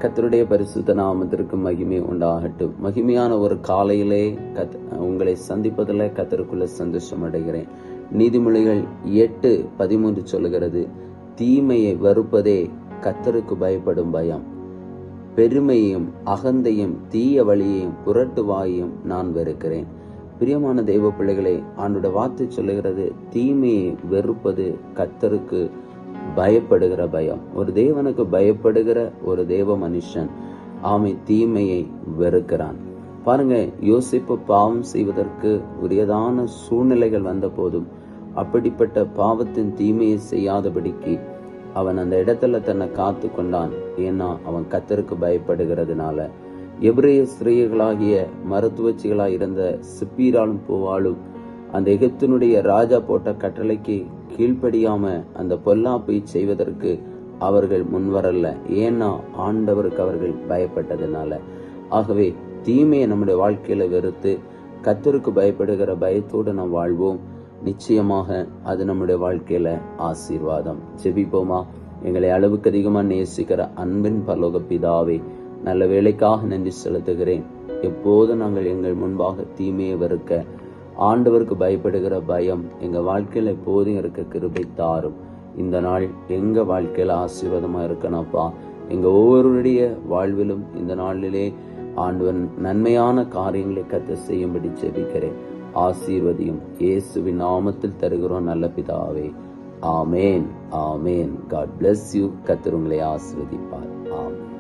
கர்த்தருடைய பரிசுத்த நாமத்திற்கு மகிமை உண்டாகட்டும். மகிமையான ஒரு காலையிலே உங்களை சந்திப்பதில் கர்த்தருக்குள்ள சந்தோஷம் அடைகிறேன். நீதிமொழிகள் 8:13 சொல்லுகிறது, தீமையை வெறுப்பதே கர்த்தருக்கு பயப்படும் பயம். பெருமையும் அகந்தையும் தீய வழியையும் புரட்டுவாயையும் நான் வெறுக்கிறேன். பிரியமான தெய்வ பிள்ளைகளே, ஆண்டோட வார்த்தை சொல்லுகிறது, தீமையை வெறுப்பது கர்த்தருக்கு பயப்படுகிற பயம். ஒரு தேவனுக்கு பயப்படுகிற ஒரு தேவ மனுஷன் தீமையை வெறுக்கிறான். பாருங்க, யோசிப்பு பாவம் செய்வதற்கு உரியதான சூழ்நிலைகள் வந்த போதும் அப்படிப்பட்ட பாவத்தின் தீமையை செய்யாதபடிக்கு அவன் அந்த இடத்துல தன்னை காத்து கொண்டான். ஏன்னா அவன் கர்த்தருக்கு பயப்படுகிறதுனால. எபிரேய ஸ்திரீகளாகிய மருத்துவச்சிகளாய் இருந்த சிப்பீராலும் பூவாலும் அந்த எகிப்தினுடைய ராஜா போட்ட கட்டளைக்கு கீழ்ப்படியாம அந்த பொல்லாப்பை செய்வதற்கு அவர்கள் முன்வரல. ஏன்னா ஆண்டவருக்கு அவர்கள் பயப்பட்டதுனால. ஆகவே தீமையை நம்முடைய வாழ்க்கையில வெறுத்து கர்த்தருக்கு பயப்படுகிற பயத்தோடு நாம் வாழ்வோம். நிச்சயமாக அது நம்முடைய வாழ்க்கையில ஆசீர்வாதம். ஜெபிப்போமா. எங்களை அளவுக்கு அதிகமா நேசிக்கிற அன்பின் பரலோக பிதாவே, நல்ல வேலைக்காக நன்றி செலுத்துகிறேன். எப்போதும் நாங்கள் எங்கள் முன்பாக தீமையை வெறுக்க ஆண்டவருக்கு பயப்படுகிற பயம் எங்க வாழ்க்கையில எப்போதும் இருக்க கிருபை தாரும். இந்த நாள் எங்க வாழ்க்கையில ஆசீர்வாதமா இருக்கணும்ப்பா. எங்க ஒவ்வொருடைய வாழ்விலும் இந்த நாளிலே ஆண்டவன் நன்மையான காரியங்களை கர்த்தர் செய்யும்படி ஜெபிக்கிறேன். ஆசீர்வதியும் இயேசுவின் நாமத்தில் தருகிறோம் நல்ல பிதாவே. ஆமேன், ஆமேன். God bless you. கர்த்தர் உங்களை ஆசீர்வதிப்பார். ஆமேன்.